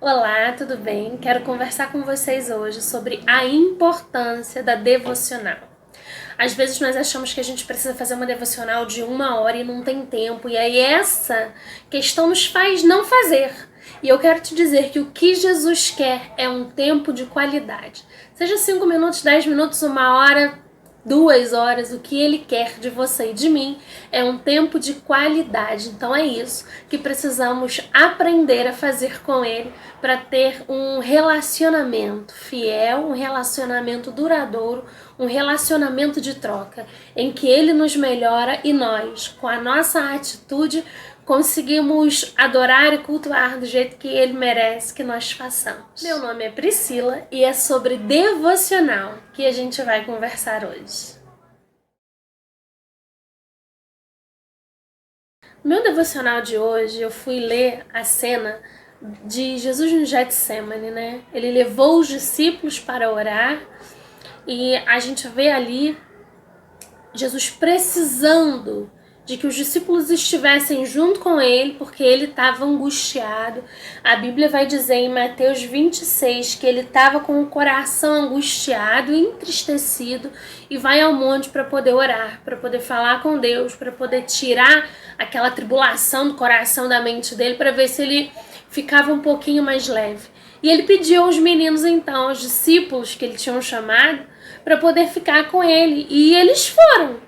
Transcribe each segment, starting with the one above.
Olá, tudo bem? Quero conversar com vocês hoje sobre a importância da devocional. Às vezes nós achamos que a gente precisa fazer uma devocional de 1 hora e não tem tempo, e aí essa questão nos faz não fazer. E eu quero te dizer que o que Jesus quer é um tempo de qualidade. Seja 5 minutos, 10 minutos, 1 hora, 2 horas, o que Ele quer de você e de mim é um tempo de qualidade. Então é isso que precisamos aprender a fazer com Ele para ter um relacionamento fiel, um relacionamento duradouro, um relacionamento de troca, em que Ele nos melhora e nós, com a nossa atitude, conseguimos adorar e cultuar do jeito que Ele merece que nós façamos. Meu nome é Priscila e é sobre devocional que a gente vai conversar hoje. No meu devocional de hoje, eu fui ler a cena de Jesus no Getsemane, né? Ele levou os discípulos para orar e a gente vê ali Jesus precisando de que os discípulos estivessem junto com ele, porque ele estava angustiado. A Bíblia vai dizer em Mateus 26 que ele estava com o coração angustiado e entristecido e vai ao monte para poder orar, para poder falar com Deus, para poder tirar aquela tribulação do coração, da mente dele, para ver se ele ficava um pouquinho mais leve. E ele pediu aos meninos, então, aos discípulos que ele tinha chamado, para poder ficar com ele. E eles foram.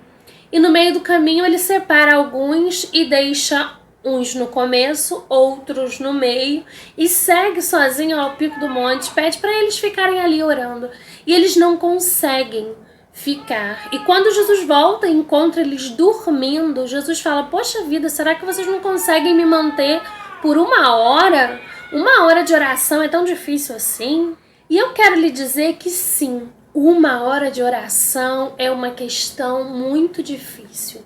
E no meio do caminho ele separa alguns e deixa uns no começo, outros no meio, e segue sozinho ao pico do monte, pede para eles ficarem ali orando. E eles não conseguem ficar. E quando Jesus volta e encontra eles dormindo, Jesus fala: poxa vida, será que vocês não conseguem me manter por 1 hora? 1 hora de oração é tão difícil assim? E eu quero lhe dizer que sim, 1 hora de oração é uma questão muito difícil.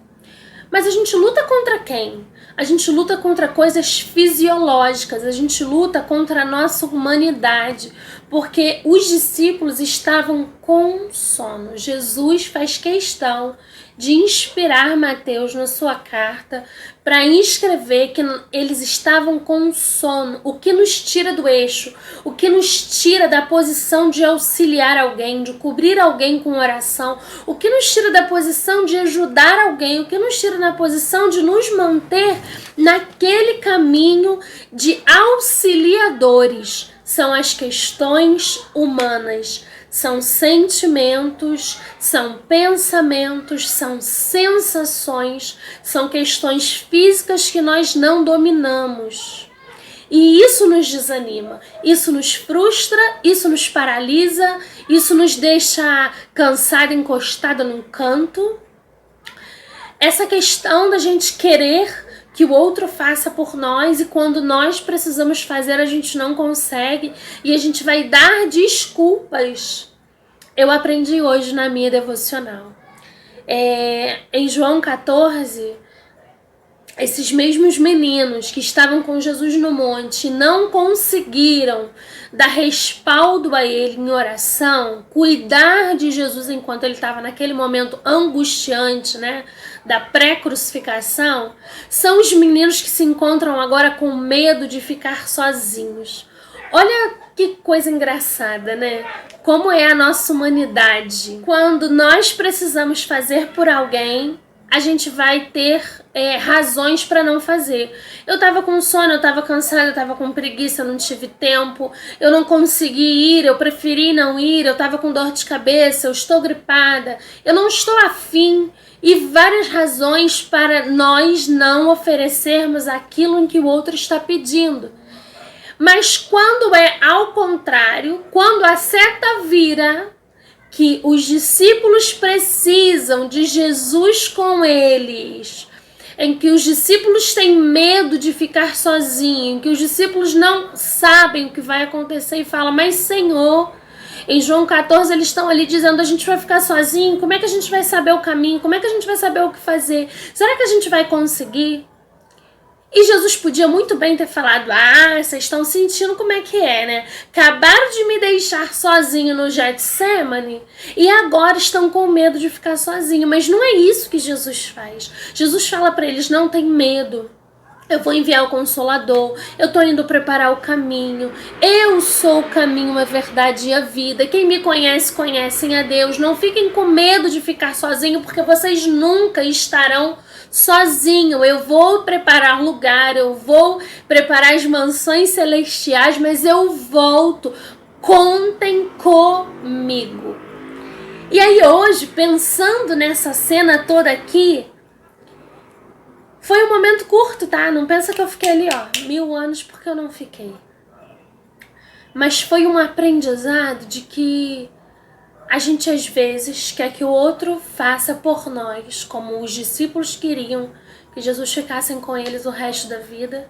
Mas a gente luta contra quem? A gente luta contra coisas fisiológicas, a gente luta contra a nossa humanidade, porque os discípulos estavam com sono. Jesus faz questão de inspirar Mateus na sua carta para escrever que eles estavam com sono, o que nos tira do eixo, o que nos tira da posição de auxiliar alguém, de cobrir alguém com oração, o que nos tira da posição de ajudar alguém, o que nos tira da posição de nos manter naquele caminho de auxiliadores. São as questões humanas. São sentimentos, são pensamentos, são sensações, são questões físicas que nós não dominamos. E isso nos desanima, isso nos frustra, isso nos paralisa, isso nos deixa cansada, encostada num canto. Essa questão da gente querer que o outro faça por nós e quando nós precisamos fazer a gente não consegue e a gente vai dar desculpas. Eu aprendi hoje na minha devocional. Em João 14, esses mesmos meninos que estavam com Jesus no monte não conseguiram dar respaldo a ele em oração, cuidar de Jesus enquanto ele estava naquele momento angustiante, né, da pré-crucificação, são os meninos que se encontram agora com medo de ficar sozinhos. Olha que coisa engraçada, né? Como é a nossa humanidade. Quando nós precisamos fazer por alguém, a gente vai ter razões para não fazer. Eu tava com sono, eu tava cansada, eu tava com preguiça, eu não tive tempo, eu não consegui ir, eu preferi não ir, eu tava com dor de cabeça, eu estou gripada, eu não estou afim. E várias razões para nós não oferecermos aquilo em que o outro está pedindo. Mas quando é ao contrário, quando a seta vira, que os discípulos precisam de Jesus com eles, em que os discípulos têm medo de ficar sozinhos, em que os discípulos não sabem o que vai acontecer e falam: mas Senhor, em João 14 eles estão ali dizendo: a gente vai ficar sozinho, como é que a gente vai saber o caminho, como é que a gente vai saber o que fazer, será que a gente vai conseguir? E Jesus podia muito bem ter falado: vocês estão sentindo como é que é, né? Acabaram de me deixar sozinho no Getsemane e agora estão com medo de ficar sozinho. Mas não é isso que Jesus faz. Jesus fala para eles: não tem medo. Eu vou enviar o Consolador, eu estou indo preparar o caminho, eu sou o caminho, a verdade e a vida. Quem me conhece, conhecem a Deus. Não fiquem com medo de ficar sozinho, porque vocês nunca estarão sozinhos. Eu vou preparar lugar, eu vou preparar as mansões celestiais, mas eu volto. Contem comigo. E aí hoje, pensando nessa cena toda aqui, foi um momento curto, tá? Não pensa que eu fiquei ali, 1000 anos, porque eu não fiquei. Mas foi um aprendizado de que a gente às vezes quer que o outro faça por nós, como os discípulos queriam que Jesus ficasse com eles o resto da vida,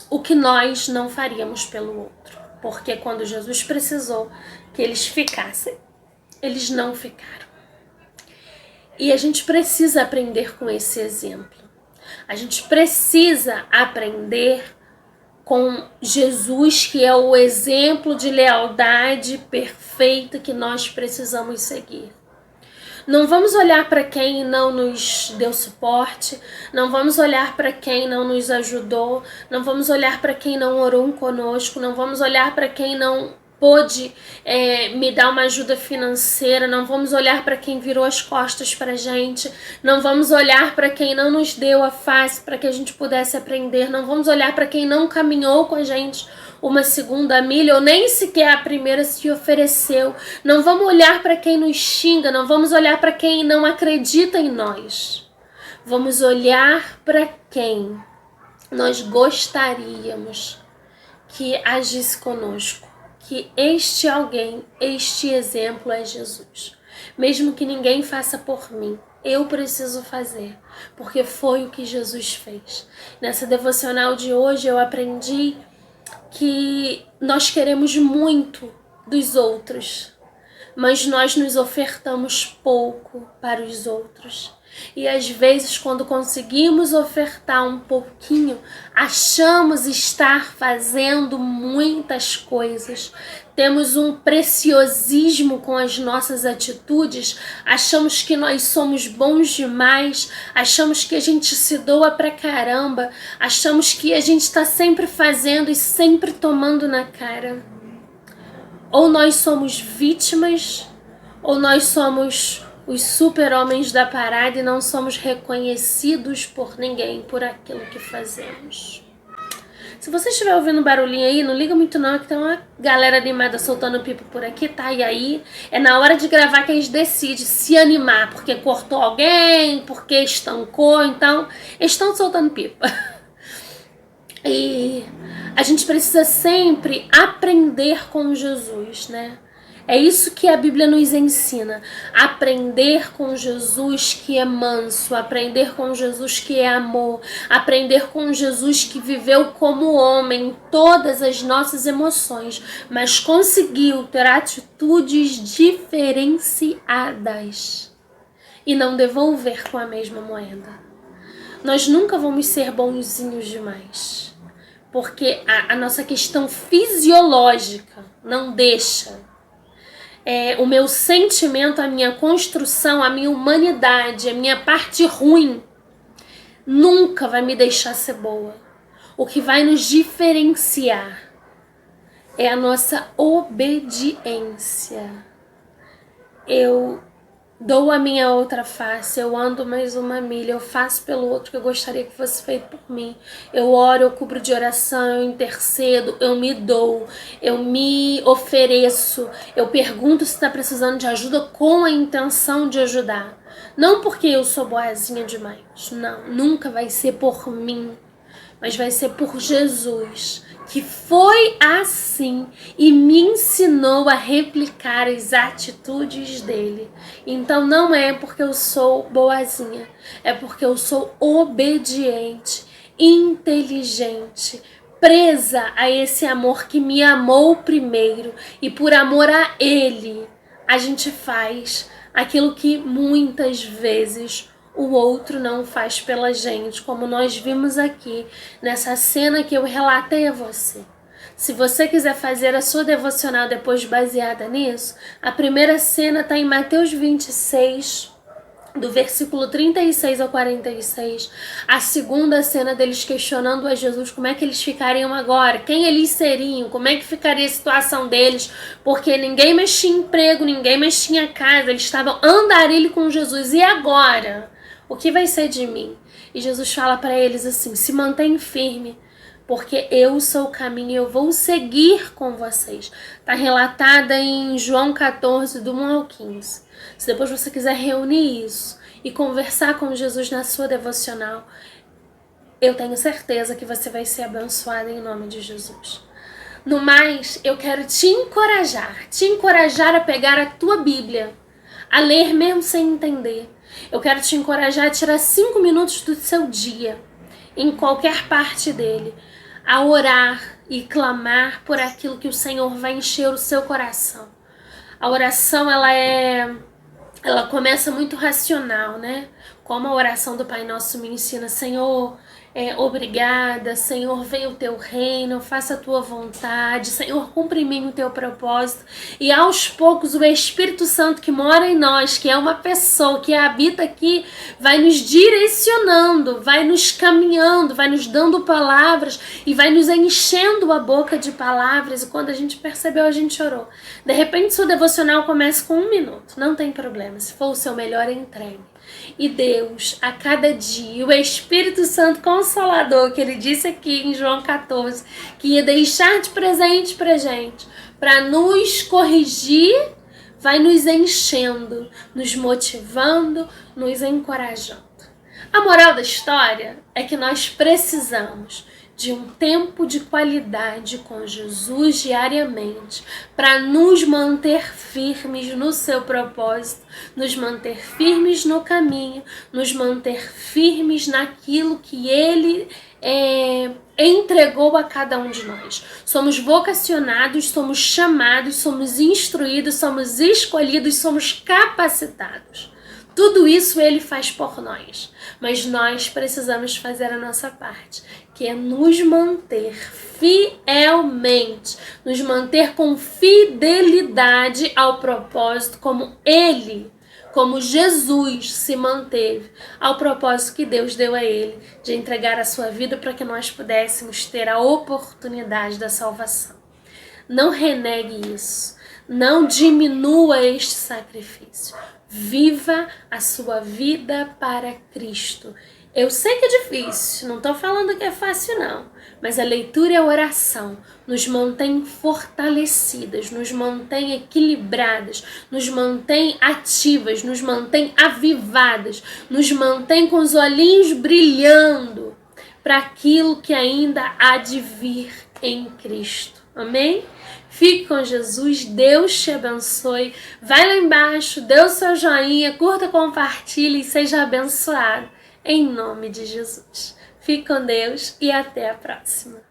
o que nós não faríamos pelo outro. Porque quando Jesus precisou que eles ficassem, eles não ficaram. E a gente precisa aprender com esse exemplo. A gente precisa aprender com Jesus, que é o exemplo de lealdade perfeita que nós precisamos seguir. Não vamos olhar para quem não nos deu suporte, não vamos olhar para quem não nos ajudou, não vamos olhar para quem não orou conosco, não vamos olhar para quem não pôde me dar uma ajuda financeira, não vamos olhar para quem virou as costas para a gente, não vamos olhar para quem não nos deu a face para que a gente pudesse aprender, não vamos olhar para quem não caminhou com a gente uma segunda milha ou nem sequer a primeira se ofereceu, não vamos olhar para quem nos xinga, não vamos olhar para quem não acredita em nós, vamos olhar para quem nós gostaríamos que agisse conosco. Que este alguém, este exemplo é Jesus. Mesmo que ninguém faça por mim, eu preciso fazer, porque foi o que Jesus fez. Nessa devocional de hoje eu aprendi que nós queremos muito dos outros, mas nós nos ofertamos pouco para os outros. E às vezes, quando conseguimos ofertar um pouquinho, achamos estar fazendo muitas coisas. Temos um preciosismo com as nossas atitudes, achamos que nós somos bons demais, achamos que a gente se doa pra caramba, achamos que a gente está sempre fazendo e sempre tomando na cara. Ou nós somos vítimas, ou nós somos os super-homens da parada e não somos reconhecidos por ninguém por aquilo que fazemos. Se você estiver ouvindo barulhinho aí, não liga muito não, que tem uma galera animada soltando pipa por aqui, tá? E aí é na hora de gravar que a gente decide se animar, porque cortou alguém, porque estancou, então eles estão soltando pipa. E a gente precisa sempre aprender com Jesus, né? É isso que a Bíblia nos ensina, aprender com Jesus que é manso, aprender com Jesus que é amor, aprender com Jesus que viveu como homem todas as nossas emoções, mas conseguiu ter atitudes diferenciadas e não devolver com a mesma moeda. Nós nunca vamos ser bonzinhos demais, porque a nossa questão fisiológica não deixa. O meu sentimento, a minha construção, a minha humanidade, a minha parte ruim, nunca vai me deixar ser boa. O que vai nos diferenciar é a nossa obediência. Eu dou a minha outra face, eu ando mais uma milha, eu faço pelo outro que eu gostaria que fosse feito por mim. Eu oro, eu cubro de oração, eu intercedo, eu me dou, eu me ofereço, eu pergunto se está precisando de ajuda com a intenção de ajudar. Não porque eu sou boazinha demais, não, nunca vai ser por mim, mas vai ser por Jesus, que foi assim e me ensinou a replicar as atitudes dele. Então não é porque eu sou boazinha, é porque eu sou obediente, inteligente, presa a esse amor que me amou primeiro, e por amor a ele a gente faz aquilo que muitas vezes o outro não faz pela gente, como nós vimos aqui nessa cena que eu relatei a você. Se você quiser fazer a sua devocional depois baseada nisso, a primeira cena está em Mateus 26, do versículo 36 ao 46, a segunda cena deles questionando a Jesus como é que eles ficariam agora, quem eles seriam, como é que ficaria a situação deles, porque ninguém mais tinha emprego, ninguém mais tinha casa, eles estavam andarilho com Jesus, e agora? O que vai ser de mim? E Jesus fala para eles assim, se mantém firme, porque eu sou o caminho e eu vou seguir com vocês. Está relatada em João 14, do 1 ao 15. Se depois você quiser reunir isso e conversar com Jesus na sua devocional, eu tenho certeza que você vai ser abençoado em nome de Jesus. No mais, eu quero te encorajar a pegar a tua Bíblia, a ler mesmo sem entender. Eu quero te encorajar a tirar 5 minutos do seu dia, em qualquer parte dele, a orar e clamar por aquilo que o Senhor vai encher o seu coração. A oração, ela começa muito racional, né? Como a oração do Pai Nosso me ensina, Senhor, obrigada, Senhor, venha o teu reino, faça a tua vontade, Senhor, cumpre em mim o teu propósito. E aos poucos o Espírito Santo que mora em nós, que é uma pessoa que habita aqui, vai nos direcionando, vai nos caminhando, vai nos dando palavras e vai nos enchendo a boca de palavras. E quando a gente percebeu, a gente orou. De repente, seu devocional começa com 1 minuto, não tem problema, se for o seu melhor, entregue. E Deus, a cada dia, o Espírito Santo Consolador, que ele disse aqui em João 14, que ia deixar de presente pra gente, para nos corrigir, vai nos enchendo, nos motivando, nos encorajando. A moral da história é que nós precisamos de um tempo de qualidade com Jesus diariamente, para nos manter firmes no seu propósito, nos manter firmes no caminho, nos manter firmes naquilo que Ele entregou a cada um de nós. Somos vocacionados, somos chamados, somos instruídos, somos escolhidos, somos capacitados. Tudo isso Ele faz por nós, mas nós precisamos fazer a nossa parte, que é nos manter fielmente, nos manter com fidelidade ao propósito como Ele, como Jesus se manteve ao propósito que Deus deu a Ele, de entregar a sua vida para que nós pudéssemos ter a oportunidade da salvação. Não renegue isso, não diminua este sacrifício. Viva a sua vida para Cristo. Eu sei que é difícil, não estou falando que é fácil não, mas a leitura e a oração nos mantém fortalecidas, nos mantém equilibradas, nos mantém ativas, nos mantém avivadas, nos mantém com os olhinhos brilhando para aquilo que ainda há de vir em Cristo. Amém? Fique com Jesus, Deus te abençoe. Vai lá embaixo, dê o seu joinha, curta, compartilhe e seja abençoado. Em nome de Jesus. Fique com Deus e até a próxima.